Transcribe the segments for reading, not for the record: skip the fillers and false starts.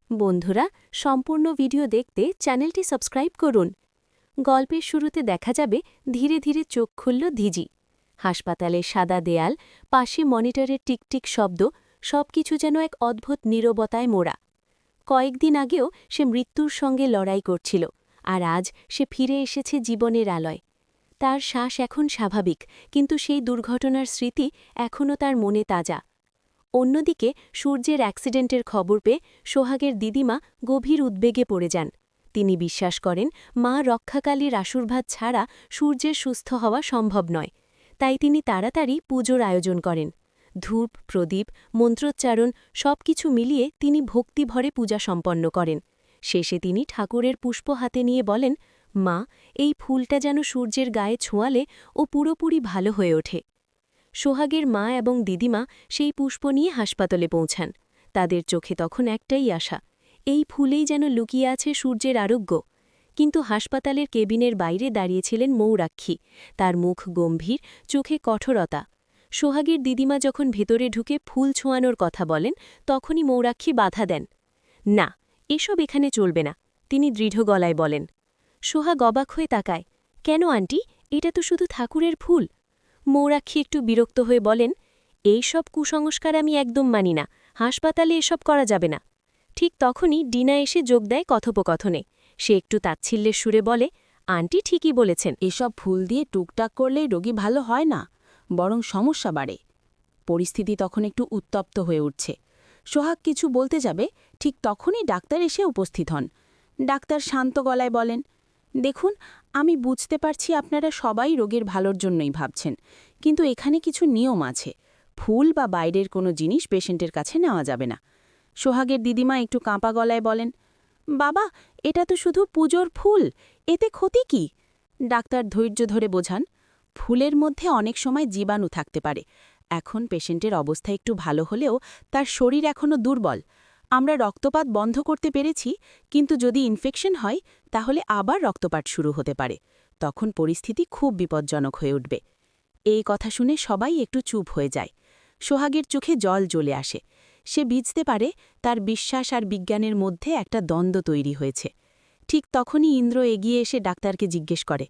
বন্ধুরা, সম্পূর্ণ ভিডিও দেখতে চ্যানেলটি সাবস্ক্রাইব করুন। গল্পের শুরুতে দেখা যাবে ধীরে ধীরে চোখ খুলল ধিজি। হাসপাতালের সাদা দেয়াল, পাশে মনিটরের টিকটিক শব্দ, সবকিছু যেন এক অদ্ভুত নীরবতায় মোড়া। কয়েকদিন আগেও সে মৃত্যুর সঙ্গে লড়াই করছিল, আর আজ সে ফিরে এসেছে জীবনের আলোয়। তার শ্বাস এখন স্বাভাবিক, কিন্তু সেই দুর্ঘটনার স্মৃতি এখনও তার মনে তাজা। অন্যদিকে সূর্যের অ্যাক্সিডেন্টের খবর পেয়ে সোহাগের দিদিমা গভীর উদ্বেগে পড়ে যান। তিনি বিশ্বাস করেন মা রক্ষাকালীর আশীর্বাদ ছাড়া সূর্যের সুস্থ হওয়া সম্ভব নয়। তাই তিনি তাড়াতাড়ি পুজোর আয়োজন করেন। ধূপ, প্রদীপ, মন্ত্রোচ্চারণ সবকিছু মিলিয়ে তিনি ভক্তিভরে পূজা সম্পন্ন করেন। শেষে তিনি ঠাকুরের পুষ্প হাতে নিয়ে বলেন, মা, এই ফুলটা যেন সূর্যের গায়ে ছোঁয়ালে ও পুরোপুরি ভালো হয়ে ওঠে। সোহাগের মা এবং দিদিমা সেই পুষ্প নিয়ে হাসপাতালে পৌঁছান। তাদের চোখে তখন একটাই আশা, এই ফুলেই যেন লুকিয়ে আছে সূর্যের আরোগ্য। কিন্তু হাসপাতালের কেবিনের বাইরে দাঁড়িয়েছিলেন মৌরাক্ষী। তার মুখ গম্ভীর, চোখে কঠোরতা। সোহাগের দিদিমা যখন ভেতরে ঢুকে ফুল ছোঁয়ানোর কথা বলেন, তখনই মৌরাক্ষী বাধা দেন। না, এসব এখানে চলবে না, তিনি দৃঢ় গলায় বলেন। সোহাগ অবাক হয়ে তাকায়, কেন আন্টি, এটা তো শুধু ঠাকুরের ফুল। মৌরাক্ষী একটু বিরক্ত হয়ে বলেন, এই সব কুসংস্কার আমি একদম মানি না, হাসপাতালে এসব করা যাবে না। ঠিক তখনই ডিনা এসে যোগ দেয় কথোপকথনে। সে একটু তাচ্ছিল্যের সুরে বলে, আন্টি ঠিকই বলেছেন, এসব ফুল দিয়ে টুকটাক করলেই রোগী ভালো হয় না, বরং সমস্যা বাড়ে। পরিস্থিতি তখন একটু উত্তপ্ত হয়ে উঠছে। সোহাগ কিছু বলতে যাবে, ঠিক তখনই ডাক্তার এসে উপস্থিত হন। ডাক্তার শান্ত গলায় বলেন, দেখুন, আমি বুঝতে পারছি আপনারা সবাই রোগীর ভালোর জন্যই ভাবছেন, কিন্তু এখানে কিছু নিয়ম আছে। ফুল বা বাইরের কোনো জিনিস পেশেন্টের কাছে নেওয়া যাবে না। সোহাগের দিদিমা একটু কাঁপা গলায় বলেন, বাবা, এটা তো শুধু পুজোর ফুল, এতে ক্ষতি কি? ডাক্তার ধৈর্য ধরে বোঝান, ফুলের মধ্যে অনেক সময় জীবাণু থাকতে পারে। এখন পেশেন্টের অবস্থা একটু ভালো হলেও তার শরীর এখনও দুর্বল। আমরা রক্তপাত বন্ধ করতে পেরেছি, কিন্তু যদি ইনফেকশন হয় তাহলে আবার রক্তপাত শুরু হতে পারে। তখন পরিস্থিতি খুব বিপজ্জনক হয়ে উঠবে। এই কথা শুনে সবাই একটু চুপ হয়ে যায়। সোহাগের চোখে জল জ্বলে আসে। সে বুঝতে পারে তার বিশ্বাস আর বিজ্ঞানের মধ্যে একটা দ্বন্দ্ব তৈরি হয়েছে। ঠিক তখনই ইন্দ্র এগিয়ে এসে ডাক্তারকে জিজ্ঞেস করে,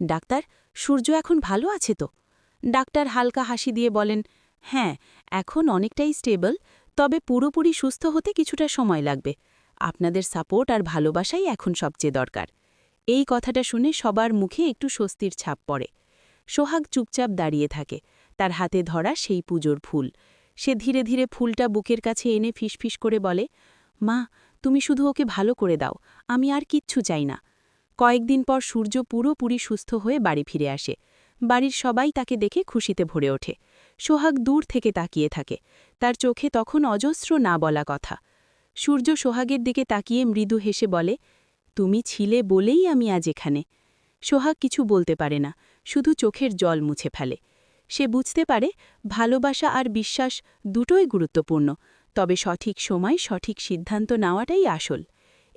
ডাক্তার, সূর্য এখন ভালো আছে তো? ডাক্তার হালকা হাসি দিয়ে বলেন, হ্যাঁ, এখন অনেকটাই স্টেবল, তবে পুরোপুরি সুস্থ হতে কিছুটা সময় লাগবে। আপনাদের সাপোর্ট আর ভালোবাসাই এখন সবচেয়ে দরকার। এই কথাটা শুনে সবার মুখে একটু স্বস্তির ছাপ পড়ে। সোহাগ চুপচাপ দাঁড়িয়ে থাকে, তার হাতে ধরা সেই পুজোর ফুল। সে ধীরে ধীরে ফুলটা বুকের কাছে এনে ফিসফিস করে বলে, মা, তুমি শুধু ওকে ভালো করে দাও, আমি আর কিচ্ছু চাই না। কয়েকদিন পর সূর্য পুরোপুরি সুস্থ হয়ে বাড়ি ফিরে আসে। বাড়ির সবাই তাকে দেখে খুশিতে ভরে ওঠে। সোহাগ দূর থেকে তাকিয়ে থাকে, তার চোখে তখন অজস্র না বলা কথা। সূর্য সোহাগের দিকে তাকিয়ে মৃদু হেসে বলে, তুমি ছিলে বলেই আমি আজ এখানে। সোহাগ কিছু বলতে পারে না, শুধু চোখের জল মুছে ফেলে। সে বুঝতে পারে ভালোবাসা আর বিশ্বাস দুটোই গুরুত্বপূর্ণ, তবে সঠিক সময় সঠিক সিদ্ধান্ত নেওয়াটাই আসল।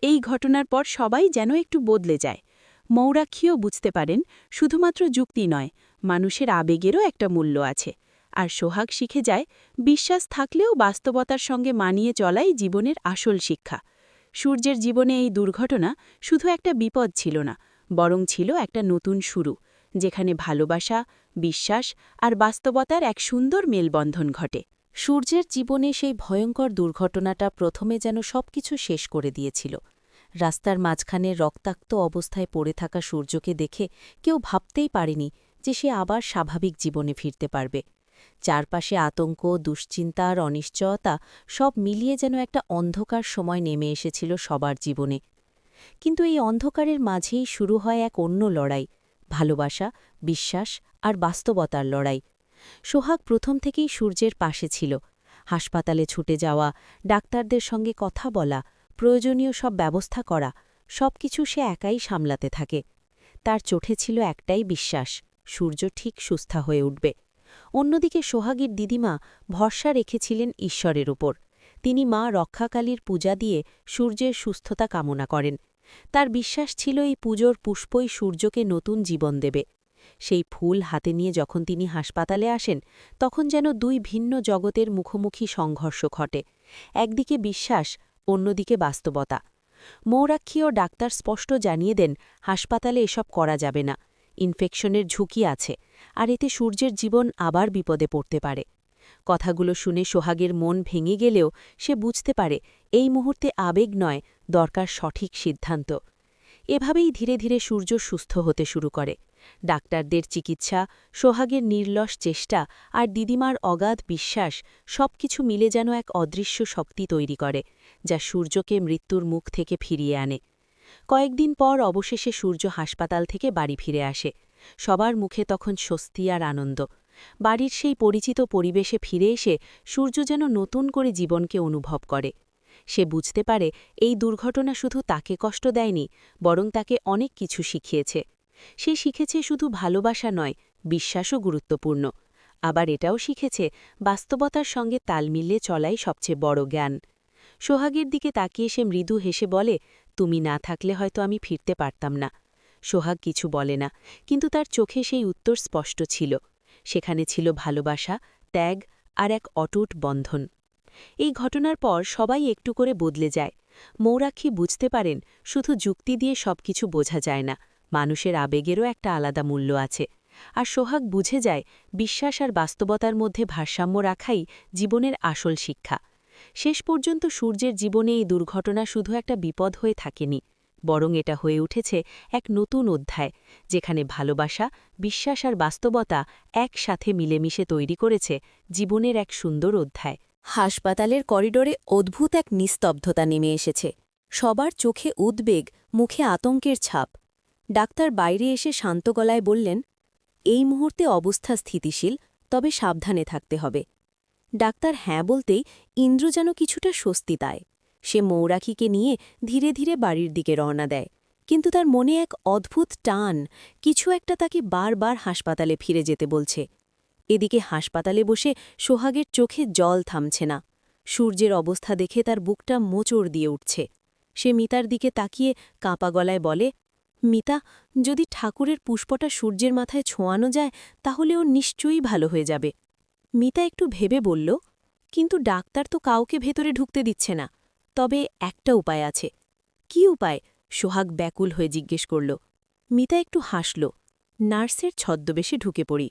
এই ঘটনার পর সবাই যেন একটু বদলে যায়। মৌরাক্ষীও বুঝতে পারেন শুধুমাত্র যুক্তি নয়, মানুষের আবেগেরও একটা মূল্য আছে। আর সোহাগ শিখে যায়, বিশ্বাস থাকলেও বাস্তবতার সঙ্গে মানিয়ে চলাই জীবনের আসল শিক্ষা। সূর্যের জীবনে এই দুর্ঘটনা শুধু একটা বিপদ ছিল না, বরং ছিল একটা নতুন শুরু, যেখানে ভালোবাসা, বিশ্বাস আর বাস্তবতার এক সুন্দর মেলবন্ধন ঘটে। সূর্যের জীবনে সেই ভয়ঙ্কর দুর্ঘটনাটা প্রথমে যেন সবকিছু শেষ করে দিয়েছিল। রাস্তার মাঝখানে রক্তাক্ত অবস্থায় পড়ে থাকা সূর্যকে দেখে কেউ ভাবতেই পারেনি যে সে আবার স্বাভাবিক জীবনে ফিরতে পারবে। চারপাশে আতঙ্ক, দুশ্চিন্তা আর অনিশ্চয়তা সব মিলিয়ে যেন একটা অন্ধকার সময় নেমে এসেছিল সবার জীবনে। কিন্তু এই অন্ধকারের মাঝেই শুরু হয় এক অন্য লড়াই, ভালোবাসা, বিশ্বাস আর বাস্তবতার লড়াই। সোহাগ প্রথম থেকেই সূর্যের পাশে ছিল। হাসপাতালে ছুটে যাওয়া, ডাক্তারদের সঙ্গে কথা বলা, প্রয়োজনীয় সব ব্যবস্থা করা, সবকিছু সে একাই সামলাতে থাকে। তার চোখে ছিল একটাই বিশ্বাস, সূর্য ঠিক সুস্থ হয়ে উঠবে। অন্যদিকে সোহাগের দিদিমা ভরসা রেখেছিলেন ঈশ্বরের উপর। তিনি মা রক্ষাকালীর পূজা দিয়ে সূর্যের সুস্থতা কামনা করেন। তার বিশ্বাস ছিল এই পুজোর পুষ্পই সূর্যকে নতুন জীবন দেবে। সেই ফুল হাতে নিয়ে যখন তিনি হাসপাতালে আসেন, তখন যেন দুই ভিন্ন জগতের মুখোমুখি সংঘর্ষ ঘটে। একদিকে বিশ্বাস অন্যদিকে বাস্তবতা। মৌরাক্ষী ও ডাক্তার স্পষ্ট জানিয়ে দেন হাসপাতালে এসব করা যাবে না, ইনফেকশনের ঝুঁকি আছে, আর এতে সূর্যের জীবন আবার বিপদে পড়তে পারে। কথাগুলো শুনে সোহাগের মন ভেঙে গেলেও সে বুঝতে পারে এই মুহূর্তে আবেগ নয়, দরকার সঠিক সিদ্ধান্ত। এভাবেই ধীরে ধীরে সূর্য সুস্থ হতে শুরু করে। ডাক্তারদের চিকিৎসা, সোহাগের নির্লস চেষ্টা আর দিদিমার অগাধ বিশ্বাস সবকিছু মিলে যেন এক অদৃশ্য শক্তি তৈরি করে, যা সূর্যকে মৃত্যুর মুখ থেকে ফিরিয়ে আনে। কয়েকদিন পর অবশেষে সূর্য হাসপাতাল থেকে বাড়ি ফিরে আসে। সবার মুখে তখন স্বস্তি আর আনন্দ। বাড়ির সেই পরিচিত পরিবেশে ফিরে এসে সূর্য যেন নতুন করে জীবনকে অনুভব করে। সে বুঝতে পারে এই দুর্ঘটনা শুধু তাকে কষ্ট দেয়নি, বরং তাকে অনেক কিছু শিখিয়েছে। সে শিখেছে শুধু ভালোবাসা নয়, বিশ্বাসও গুরুত্বপূর্ণ। আবার এটাও শিখেছে বাস্তবতার সঙ্গে তাল মিলিয়ে চলাই সবচেয়ে বড় জ্ঞান। সোহাগের দিকে তাকিয়ে সে মৃদু হেসে বলে, তুমি না থাকলে হয়তো আমি ফিরতে পারতাম না। সোহাগ কিছু বলে না, কিন্তু তার চোখে সেই উত্তর স্পষ্ট ছিল। সেখানে ছিল ভালোবাসা, ত্যাগ আর এক অটুট বন্ধন। এই ঘটনার পর সবাই একটু করে বদলে যায়। মৌরাক্ষী বুঝতে পারেন শুধু যুক্তি দিয়ে সবকিছু বোঝা যায় না, মানুষের আবেগেরও একটা আলাদা মূল্য আছে। আর সোহাগ বুঝে যায় বিশ্বাস আর বাস্তবতার মধ্যে ভারসাম্য রাখাই জীবনের আসল শিক্ষা। শেষ পর্যন্ত সূর্যের জীবনে এই দুর্ঘটনা শুধু একটা বিপদ হয়ে থাকেনি, বরং এটা হয়ে উঠেছে এক নতুন অধ্যায়, যেখানে ভালোবাসা, বিশ্বাস আর বাস্তবতা একসাথে মিলেমিশে তৈরি করেছে জীবনের এক সুন্দর অধ্যায়। হাসপাতালের করিডোরে অদ্ভুত এক নিস্তব্ধতা নেমে এসেছে। সবার চোখে উদ্বেগ, মুখে আতঙ্কের ছাপ। ডাক্তার বাইরে এসে শান্ত গলায় বললেন, এই মুহূর্তে অবস্থা স্থিতিশীল, তবে সাবধানে থাকতে হবে। ডাক্তার হ্যাঁ বলতেই ইন্দ্র যেন কিছুটা স্বস্তি পায়। সে মৌরাক্ষীকে নিয়ে ধীরে ধীরে বাড়ির দিকে রওনা দেয়, কিন্তু তার মনে এক অদ্ভুত টান, কিছু একটা তাকে বারবার হাসপাতালে ফিরে যেতে বলছে। এদিকে হাসপাতালে বসে সোহাগের চোখে জল থামছে না। সূর্যের অবস্থা দেখে তার বুকটা মোচড় দিয়ে উঠছে। সে মিতার দিকে তাকিয়ে কাঁপা গলায় বলে, মিতা, যদি ঠাকুরের পুষ্পটা সূর্যের মাথায় ছোঁয়ানো যায় তাহলে ও নিশ্চয়ই ভালো হয়ে যাবে। মিতা একটু ভেবে বলল, কিন্তু ডাক্তার তো কাউকে ভেতরে ঢুকতে দিচ্ছে না। তবে একটা উপায় আছে। কি উপায়? সোহাগ ব্যাকুল হয়ে জিজ্ঞেস করল। মিতা একটু হাসল। নার্সের ছদ্মবেশে ঢুকে পড়ি।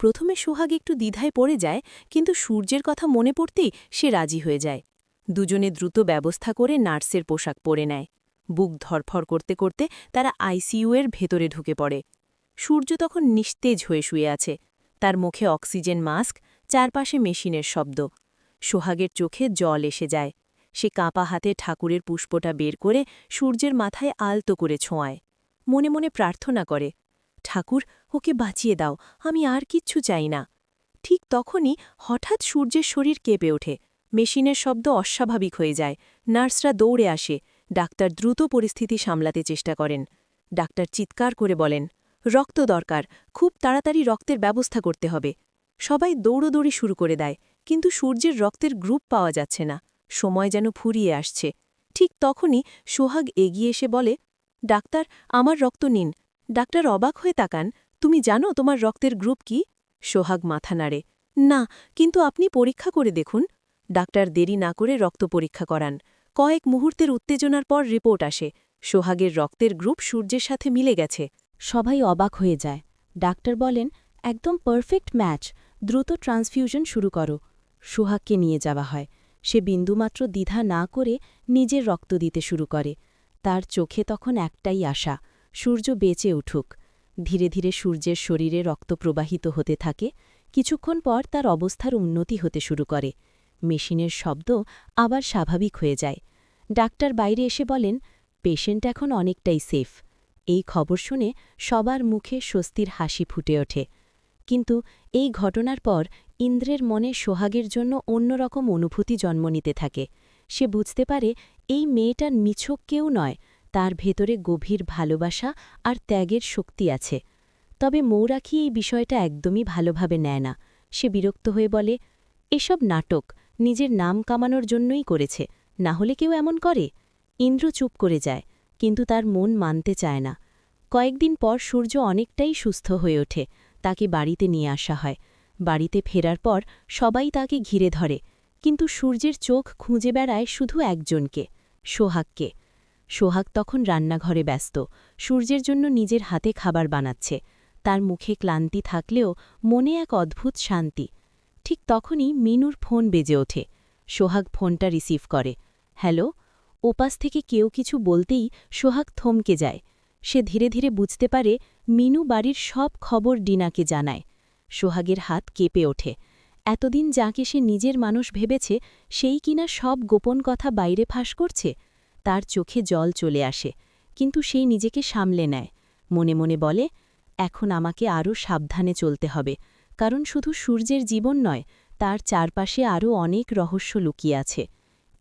প্রথমে সোহাগ একটু দ্বিধায় পড়ে যায়, কিন্তু সূর্যের কথা মনে পড়তেই সে রাজি হয়ে যায়। দুজনে দ্রুত ব্যবস্থা করে নার্সের পোশাক পরে নেয়। বুক ধরফর করতে করতে তারা আইসিইউ এর ভেতরে ঢুকে পড়ে। সূর্য তখন নিস্তেজ হয়ে শুয়ে আছে। তার মুখে অক্সিজেন মাস্ক, চারপাশে মেশিনের শব্দ। সোহাগের চোখে জল এসে যায়। সে কাঁপা হাতে ঠাকুরের পুষ্পটা বের করে সূর্যের মাথায় আলতো করে ছোঁয়ায়। মনে মনে প্রার্থনা করে, ঠাকুর, ওকে বাঁচিয়ে দাও, আমি আর কিচ্ছু চাই না। ঠিক তখনই হঠাৎ সূর্যের শরীর কেঁপে ওঠে। মেশিনের শব্দ অস্বাভাবিক হয়ে যায়। নার্সরা দৌড়ে আসে। ডাক্তার দ্রুত পরিস্থিতি সামলাতে চেষ্টা করেন। ডাক্তার চিৎকার করে বলেন, রক্ত দরকার, খুব তাড়াতাড়ি রক্তের ব্যবস্থা করতে হবে। সবাই দৌড়োদৌড়ি শুরু করে দেয়, কিন্তু সূর্যের রক্তের গ্রুপ পাওয়া যাচ্ছে না। সময় যেন ফুরিয়ে আসছে। ঠিক তখনই সোহাগ এগিয়ে এসে বলে, ডাক্তার, আমার রক্ত নিন। ডাক্তার অবাক হয়ে তাকান, তুমি জানো তোমার রক্তের গ্রুপ কি? সোহাগ মাথা নাড়ে, না, কিন্তু আপনি পরীক্ষা করে দেখুন। ডাক্তার দেরি না করে রক্ত পরীক্ষা করান। কয়েক মুহূর্তের উত্তেজনার পর রিপোর্ট আসে, সোহাগের রক্তের গ্রুপ সূর্যের সাথে মিলে গেছে। সবাই অবাক হয়ে যায়। ডাক্তার বলেন, একদম পারফেক্ট ম্যাচ, দ্রুত ট্রান্সফিউশন শুরু করো। সোহাগকে নিয়ে যাওয়া হয়। সে বিন্দুমাত্র দ্বিধা না করে নিজের রক্ত দিতে শুরু করে। তার চোখে তখন একটাই আশা, সূর্য বেঁচে উঠুক। ধীরে ধীরে সূর্যের শরীরে রক্ত প্রবাহিত হতে থাকে। কিছুক্ষণ পর তার অবস্থার উন্নতি হতে শুরু করে। মেশিনের শব্দ আবার স্বাভাবিক হয়ে যায়। ডাক্তার বাইরে এসে বলেন, পেশেন্ট এখন অনেকটাই সেফ। এই খবর শুনে সবার মুখে স্বস্তির হাসি ফুটে ওঠে। কিন্তু এই ঘটনার পর ইন্দ্রের মনে সোহাগের জন্য অন্যরকম অনুভূতি জন্ম নিতে থাকে। সে বুঝতে পারে এই মেয়েটার মিছক কেউ নয়, তার ভেতরে গভীর ভালোবাসা আর ত্যাগের শক্তি আছে। তবে মৌরাক্ষী এই বিষয়টা একদমই ভালোভাবে নেয় না। সে বিরক্ত হয়ে বলে, এসব নাটক, নিজের নাম কামানোর জন্যই করেছে, না হলে কেউ এমন করে? ইন্দ্র চুপ করে যায়, কিন্তু তার মন মানতে চায় না। কয়েকদিন পর সূর্য অনেকটাই সুস্থ হয়ে ওঠে। তাকে বাড়িতে নিয়ে আসা হয়। বাড়িতে ফেরার পর সবাই তাকে ঘিরে ধরে, কিন্তু সূর্যের চোখ খুঁজে বেড়ায় শুধু একজনকে। সোহাগকে। সোহাগ তখন রান্নাঘরে ব্যস্ত, সূর্যের জন্য নিজের হাতে খাবার বানাচ্ছে। তার মুখে ক্লান্তি থাকলেও মনে এক অদ্ভুত শান্তি। ঠিক তখনই মিনুর ফোন বেজে ওঠে। সোহাগ ফোনটা রিসিভ করে। হ্যালো। ওপাশ থেকে কেউ কিছু বলতেই সোহাগ থমকে যায়। সে ধীরে ধীরে বুঝতে পারে মিনু বাড়ির সব খবর ডিনাকে জানায়। সোহাগের হাত কেঁপে ওঠে। এতদিন যাকে সে নিজের মানুষ ভেবেছে সেই কিনা সব গোপন কথা বাইরে ফাঁস করছে। তার চোখে জল চলে আসে, কিন্তু সেই নিজেকে সামলে নেয়। মনে মনে বলে, এখন আমাকে আরও সাবধানে চলতে হবে, কারণ শুধু সূর্যের জীবন নয়, তার চারপাশে আরও অনেক রহস্য লুকিয়ে আছে।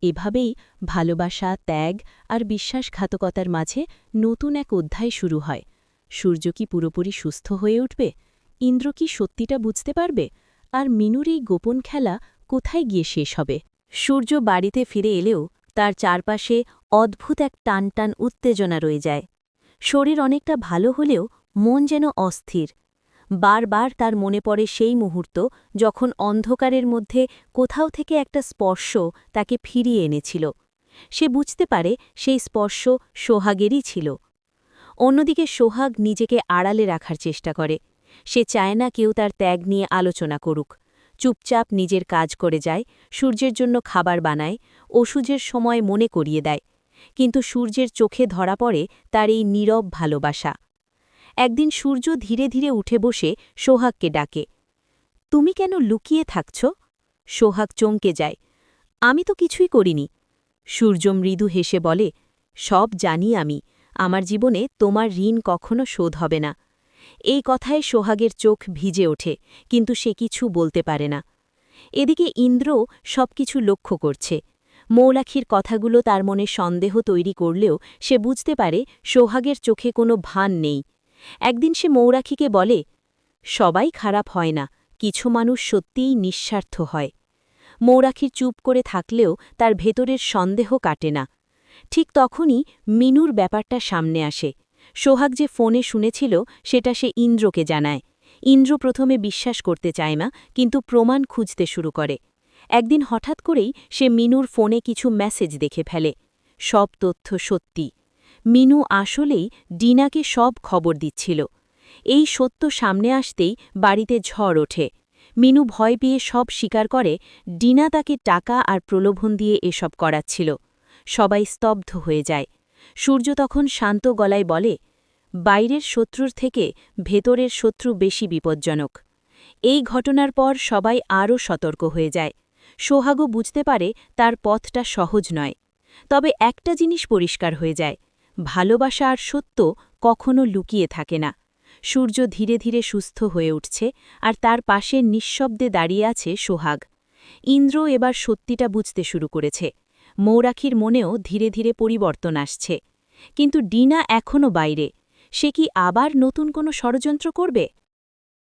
এভাবেই ভালোবাসা, ত্যাগ আর বিশ্বাসঘাতকতার মাঝে নতুন এক অধ্যায় শুরু হয়। সূর্য কি পুরোপুরি সুস্থ হয়ে উঠবে? ইন্দ্র কি সত্যিটা বুঝতে পারবে? আর মিনুর এই গোপন খেলা কোথায় গিয়ে শেষ হবে? সূর্য বাড়িতে ফিরে এলেও তার চারপাশে অদ্ভুত এক টানটান উত্তেজনা রয়ে যায়। শরীর অনেকটা ভালো হলেও মন যেন অস্থির। বারবার তার মনে পড়ে সেই মুহূর্ত যখন অন্ধকারের মধ্যে কোথাও থেকে একটা স্পর্শ তাকে ফিরিয়ে এনেছিল। সে বুঝতে পারে সেই স্পর্শ সোহাগেরই ছিল। অন্যদিকে সোহাগ নিজেকে আড়ালে রাখার চেষ্টা করে। সে চায় না কেউ তার ত্যাগ নিয়ে আলোচনা করুক। চুপচাপ নিজের কাজ করে যায়, সূর্যের জন্য খাবার বানায়, ওষুধের সময় মনে করিয়ে দেয়। কিন্তু সূর্যের চোখে ধরা পড়ে তার এই নীরব ভালোবাসা। একদিন সূর্য ধীরে ধীরে উঠে বসে সোহাগকে ডাকে। তুমি কেন লুকিয়ে থাকছ? সোহাগ চমকে যায়। আমি তো কিছুই করিনি। সূর্য মৃদু হেসে বলে, সব জানি আমি, আমার জীবনে তোমার ঋণ কখনো শোধ হবে না। এই কথায় সোহাগের চোখ ভিজে ওঠে, কিন্তু সে কিছু বলতে পারে না। এদিকে ইন্দ্র সবকিছু লক্ষ্য করছে। মৌলাখির কথাগুলো তার মনে সন্দেহ তৈরি করলেও সে বুঝতে পারে সোহাগের চোখে কোনো ভান নেই। একদিন সে মৌরাখিকে বলে, সবাই খারাপ হয় না, কিছু মানুষ সত্যিই নিঃস্বার্থ হয়। মৌরাখির চুপ করে থাকলেও তার ভেতরের সন্দেহ কাটে না। ঠিক তখনই মিনুর ব্যাপারটা সামনে আসে। সোহাগ যে ফোনে শুনেছিল সেটা সে ইন্দ্রকে জানায়। ইন্দ্র প্রথমে বিশ্বাস করতে চায় না, কিন্তু প্রমাণ খুঁজতে শুরু করে। একদিন হঠাৎ করেই সে মিনুর ফোনে কিছু মেসেজ দেখে ফেলে। সব তথ্য সত্যি। মিনু আসলেই ডিনাকে সব খবর দিচ্ছিল। এই সত্য সামনে আসতেই বাড়িতে ঝড় ওঠে। মিনু ভয় পেয়ে সব স্বীকার করে ডিনা তাকে টাকা আর প্রলোভন দিয়ে এসব করাচ্ছিল। সবাই স্তব্ধ হয়ে যায়। সূর্য তখন শান্ত গলায় বলে, বাইরের শত্রুর থেকে ভেতরের শত্রু বেশি বিপজ্জনক। এই ঘটনার পর সবাই আরও সতর্ক হয়ে যায়। সোহাগও বুঝতে পারে তার পথটা সহজ নয়। তবে একটা জিনিস পরিষ্কার হয়ে যায়, ভালোবাসা আর সত্য কখনো লুকিয়ে থাকে না। সূর্য ধীরে ধীরে সুস্থ হয়ে উঠছে, আর তার পাশে নিঃশব্দে দাঁড়িয়ে আছে সোহাগ। ইন্দ্র এবার সত্যিটা বুঝতে শুরু করেছে। মৌরাখির মনেও ধীরে ধীরে পরিবর্তন আসছে। কিন্তু ডিনা এখনও বাইরে। সে কি আবার নতুন কোনো ষড়যন্ত্র করবে?